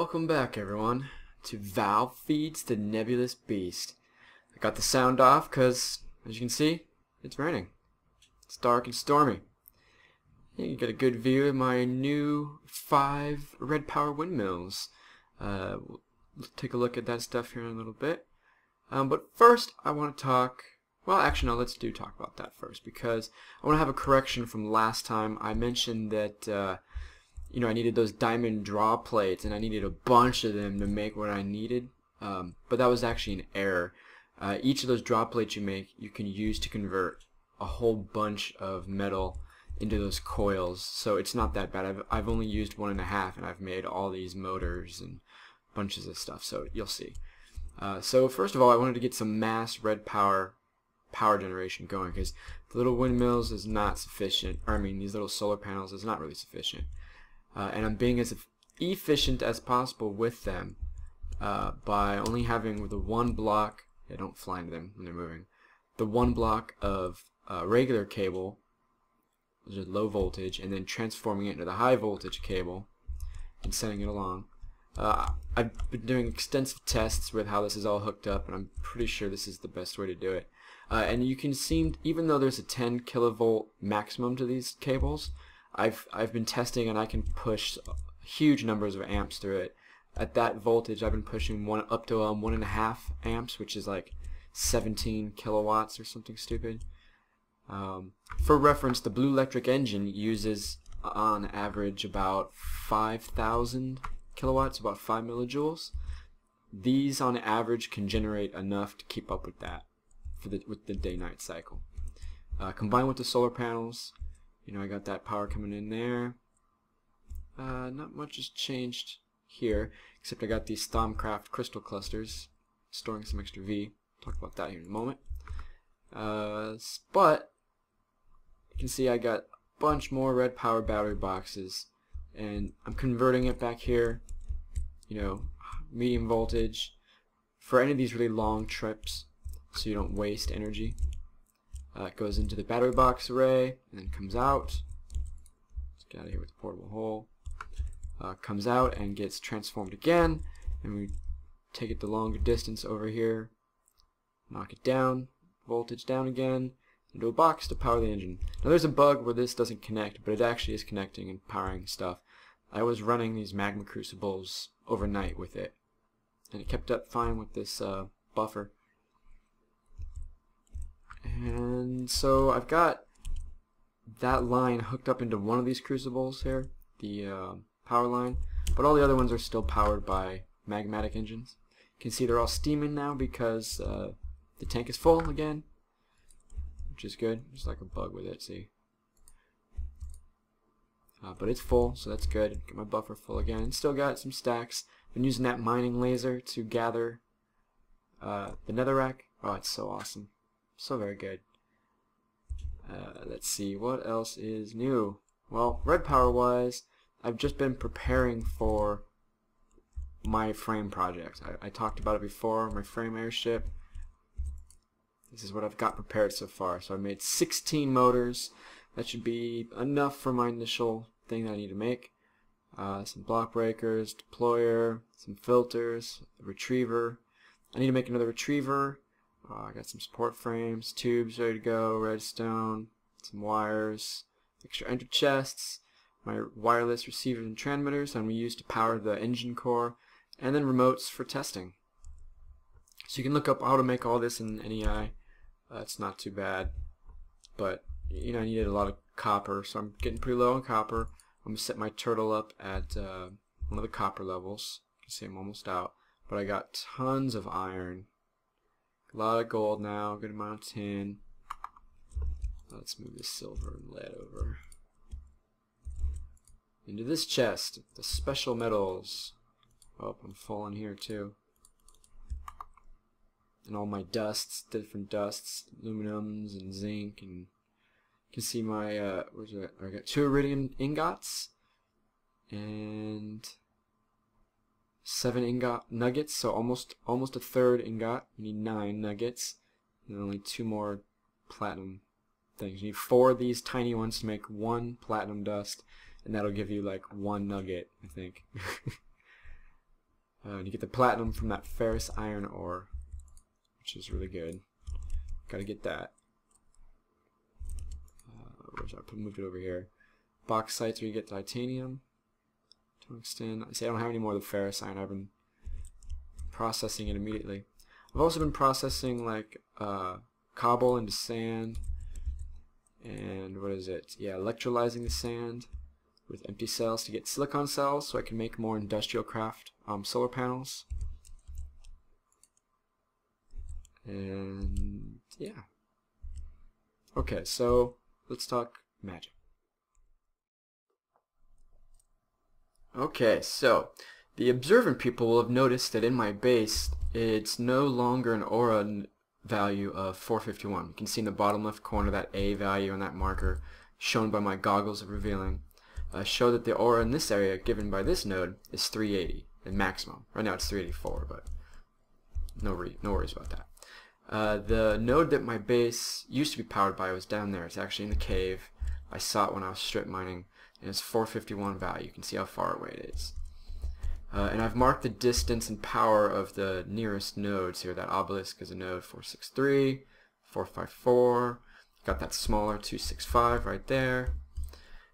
Welcome back, everyone, to Vaal Feeds the Nebulous Beast. I got the sound off because, as you can see, it's raining. It's dark and stormy. You get a good view of my new 5 Redpower windmills. We'll take a look at that stuff here in a little bit. But first, I want to talk... Well, actually, no, let's talk about that first, because I want to have a correction from last time. I mentioned that... I needed those diamond draw plates, and I needed a bunch of them to make what I needed. But that was actually an error. Each of those draw plates you make, you can use to convert a whole bunch of metal into those coils. So it's not that bad. I've only used 1.5, and I've made all these motors and bunches of stuff. So you'll see. So first of all, I wanted to get some mass Redpower power generation going, because the little windmills is not sufficient. Or I mean, these little solar panels is not really sufficient. And I'm being as efficient as possible with them by only having the one block. Yeah, don't fly into them when they're moving. The one block of regular cable, which is low voltage, and then transforming it into the high voltage cable and sending it along. I've been doing extensive tests with how this is all hooked up, and I'm pretty sure this is the best way to do it. And you can see, even though there's a 10 kilovolt maximum to these cables, I've been testing, and I can push huge numbers of amps through it. At that voltage, I've been pushing up to 1.5 amps, which is like 17 kilowatts or something stupid. For reference, the Blue Electric engine uses on average about 5,000 kilowatts, about 5 millijoules. These on average can generate enough to keep up with that with the day-night cycle. Combined with the solar panels, I got that power coming in there. Not much has changed here, except I got these Thaumcraft crystal clusters, storing some extra V. Talk about that here in a moment. But you can see I got a bunch more Redpower battery boxes, and I'm converting it back here. Medium voltage for any of these really long trips, so you don't waste energy. It goes into the battery box array and then comes out. Let's get out of here with the portable hole. Comes out and gets transformed again, and we take it the longer distance over here, knock it down, voltage down again, into a box to power the engine. Now there's a bug where this doesn't connect, but it actually is connecting and powering stuff. I was running these magma crucibles overnight with it, and it kept up fine with this buffer. And so I've got that line hooked up into one of these crucibles here, the power line, but all the other ones are still powered by magmatic engines. You can see they're all steaming now because the tank is full again, which is good. There's like a bug with it, see? But it's full, so that's good. Get my buffer full again. Still got some stacks. Been using that mining laser to gather the netherrack. Oh, it's so awesome. So very good. Let's see, what else is new? Well, Redpower wise, I've just been preparing for my frame project. I talked about it before, my frame airship. This is what I've got prepared so far. So I made 16 motors. That should be enough for my initial thing that I need to make. Some block breakers, deployer, some filters, a retriever. I need to make another retriever. I got some support frames, tubes ready to go, redstone, some wires, extra ender chests, my wireless receivers and transmitters I'm going to use to power the engine core, and then remotes for testing. So you can look up how to make all this in NEI. It's not too bad, but I needed a lot of copper, so I'm getting pretty low on copper. I'm going to set my turtle up at one of the copper levels. You can see I'm almost out, but I got tons of iron. A lot of gold now, good amount of tin. Let's move this silver and lead over. Into this chest, the special metals. Oh, I'm full in here too. And all my dusts, different dusts, aluminums and zinc, and you can see my, I got 2 iridium ingots, and 7 ingot nuggets, so almost a third ingot. You need 9 nuggets, and only 2 more platinum things. You need 4 of these tiny ones to make 1 platinum dust, and that'll give you like 1 nugget, I think. And you get the platinum from that ferrous iron ore, which is really good. Gotta get that. Where's I moved it over here. Bauxite's where you get titanium. Tungsten. I see I don't have any more of the ferrous iron. I've been processing it immediately. I've also been processing like cobble into sand. And what is it? Yeah, electrolyzing the sand with empty cells to get silicon cells so I can make more industrial craft solar panels. And yeah. Okay, so let's talk magic. Okay, so the observant people will have noticed that in my base it's no longer an aura value of 451. You can see in the bottom left corner that A value on that marker shown by my goggles of revealing show that the aura in this area given by this node is 380 and maximum. Right now it's 384, but no worries about that. The node that my base used to be powered by was down there. It's actually in the cave. I saw it when I was strip mining, and it's 451 value. You can see how far away it is. And I've marked the distance and power of the nearest nodes here. That obelisk is a node 463, 454. Got that smaller 265 right there.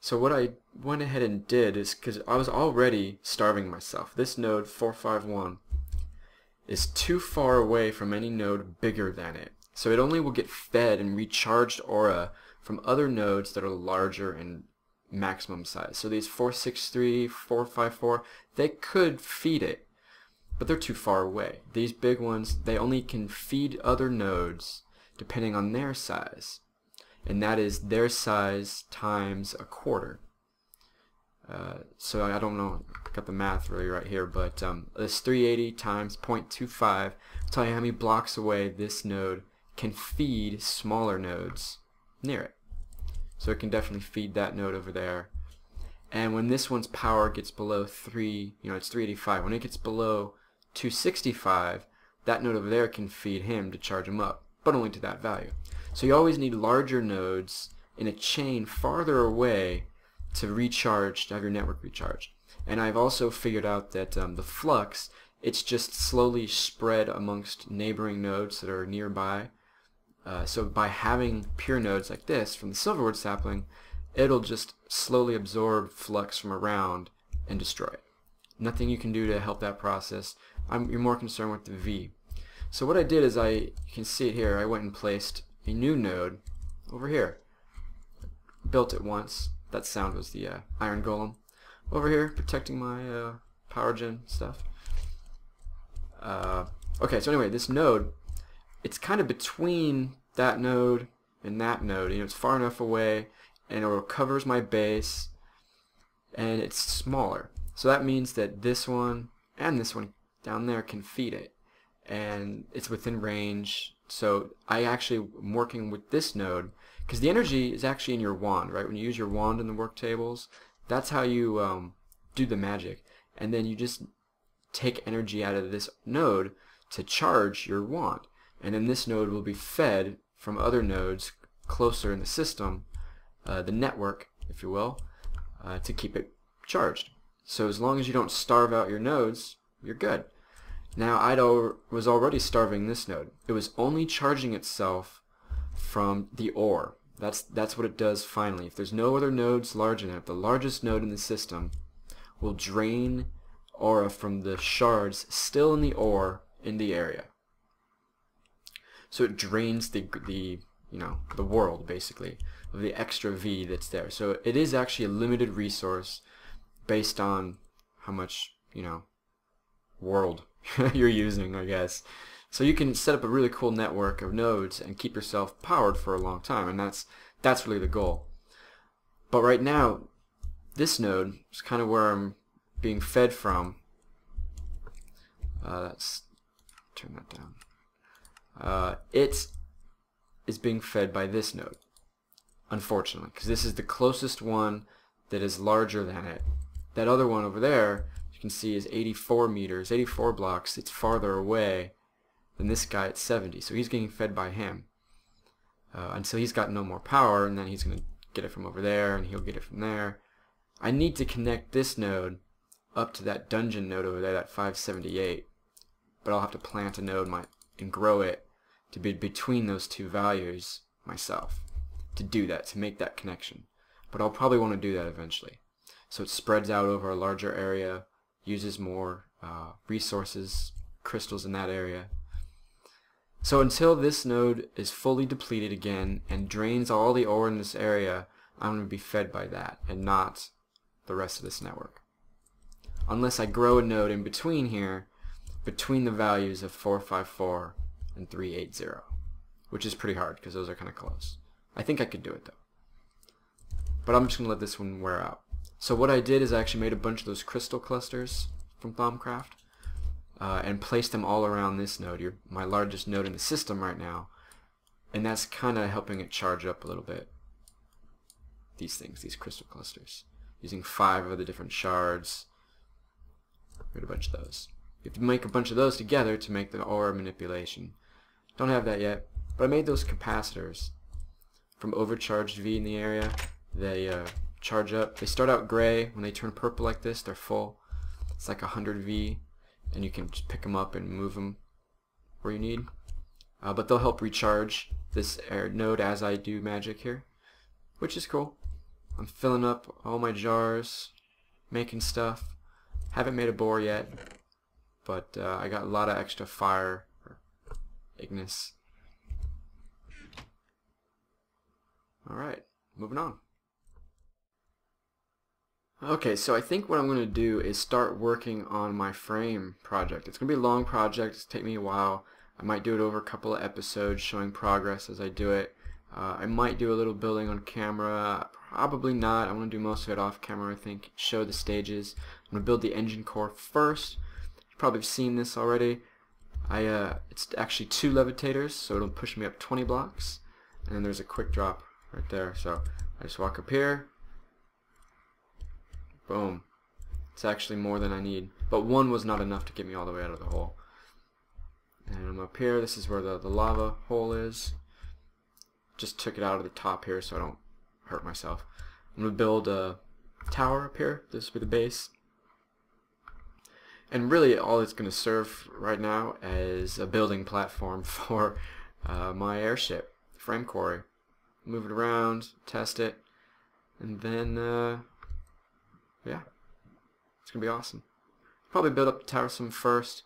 So what I went ahead and did is, because I was already starving myself, this node 451 is too far away from any node bigger than it. So it only will get fed and recharged aura from other nodes that are larger in maximum size. So these 463, 454, they could feed it, but they're too far away. These big ones, they only can feed other nodes depending on their size. And that is their size times a quarter. So I don't know, I got the math really right here, but this 380 times 0.25 will tell you how many blocks away this node can feed smaller nodes near it. So it can definitely feed that node over there. And when this one's power gets below it's 385. When it gets below 265, that node over there can feed him to charge him up, but only to that value. So you always need larger nodes in a chain farther away to recharge, to have your network recharge. And I've also figured out that the flux, it's just slowly spread amongst neighboring nodes that are nearby. So by having pure nodes like this from the silverwood sapling, it'll just slowly absorb flux from around and destroy it. Nothing you can do to help that process. You're more concerned with the V. So what I did is you can see it here, I went and placed a new node over here. Built it once. That sound was the iron golem. Over here, protecting my power gen stuff. Okay, so anyway, this node, it's kind of between that node and that node. You know, it's far enough away, and it covers my base, and it's smaller. So that means that this one and this one down there can feed it, and it's within range. So I actually am working with this node, because the energy is actually in your wand, right? When you use your wand in the work tables, that's how you do the magic. And then you just take energy out of this node to charge your wand. And then this node will be fed from other nodes closer in the system, the network, if you will, to keep it charged. So as long as you don't starve out your nodes, you're good. Now I was already starving this node. It was only charging itself from the ore. That's what it does finally. If there's no other nodes large enough, the largest node in the system will drain aura from the shards still in the ore in the area. So it drains the world basically of the extra V that's there. So it is actually a limited resource based on how much, world you're using, I guess. So you can set up a really cool network of nodes and keep yourself powered for a long time, and that's really the goal. But right now, this node is kind of where I'm being fed from. Let's turn that down. It is being fed by this node, unfortunately, because this is the closest one that is larger than it. That other one over there, you can see, is 84 meters, 84 blocks. It's farther away than this guy at 70, so he's getting fed by him until he's got no more power, and then he's going to get it from over there, and he'll get it from there. I need to connect this node up to that dungeon node over there, that 578. But I'll have to plant a node and grow it to be between those two values myself to do that, to make that connection. But I'll probably want to do that eventually. So it spreads out over a larger area, uses more resources, crystals in that area. So until this node is fully depleted again and drains all the ore in this area, I'm going to be fed by that and not the rest of this network. Unless I grow a node in between here, between the values of 454 and 380, which is pretty hard because those are kind of close. I think I could do it though. But I'm just going to let this one wear out. So what I did is I actually made a bunch of those crystal clusters from Thaumcraft and placed them all around this node, my largest node in the system right now, and that's kind of helping it charge up a little bit. These things, these crystal clusters, using 5 of the different shards. Made a bunch of those. You have to make a bunch of those together to make the aura manipulation. Don't have that yet, but I made those capacitors from overcharged V in the area. They charge up. They start out gray. When they turn purple like this, they're full. It's like 100 V, and you can just pick them up and move them where you need. But they'll help recharge this node as I do magic here, which is cool. I'm filling up all my jars, making stuff. Haven't made a bore yet, but I got a lot of extra fire, or ignis. Alright, moving on. Okay, so I think what I'm going to do is start working on my frame project. It's going to be a long project. It's take me a while. I might do it over a couple of episodes showing progress as I do it. I might do a little building on camera. Probably not. I'm going to do most of it off camera, I think. Show the stages. I'm going to build the engine core first. You've probably seen this already. It's actually 2 levitators, so it'll push me up 20 blocks. And then there's a quick drop right there. So I just walk up here. Boom. It's actually more than I need. But 1 was not enough to get me all the way out of the hole. And I'm up here. This is where the lava hole is. Just took it out of the top here so I don't hurt myself. I'm going to build a tower up here. This will be the base. And really all it's going to serve right now as a building platform for my airship, frame quarry. Move it around, test it, and then yeah, it's going to be awesome. Probably build up the tower some first,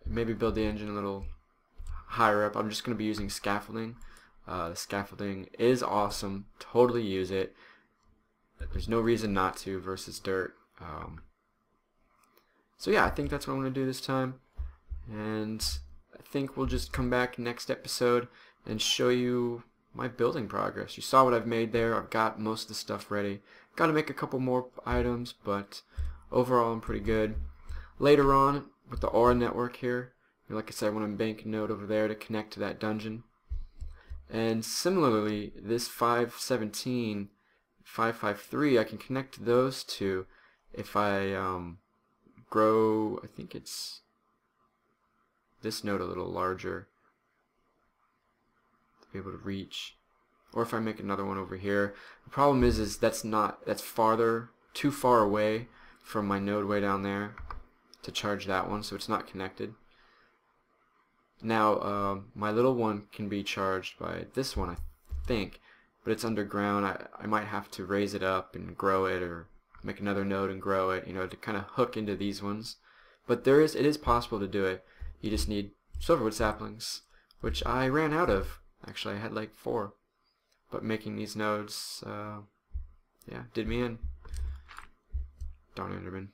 maybe build the engine a little higher up. I'm just going to be using scaffolding. The scaffolding is awesome. Totally use it. There's no reason not to versus dirt. So yeah, I think that's what I'm going to do this time. And I think we'll just come back next episode and show you my building progress. You saw what I've made there. I've got most of the stuff ready. Got to make a couple more items, but overall I'm pretty good. Later on, with the Aura network here, like I said, I want to bank a node over there to connect to that dungeon. And similarly, this 517, 553, I can connect to those two if I grow, I think it's this node a little larger to be able to reach. Or if I make another one over here. The problem is that's farther, too far away from my node way down there to charge that one, so it's not connected. Now, my little one can be charged by this one, I think, but it's underground. I might have to raise it up and grow it, or make another node and grow it, you know, to kind of hook into these ones. But it is possible to do it. You just need silverwood saplings, which I ran out of. Actually, I had like 4. But making these nodes, yeah, did me in. Darn Enderman.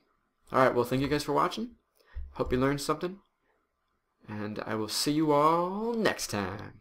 Alright, well, thank you guys for watching. Hope you learned something. And I will see you all next time.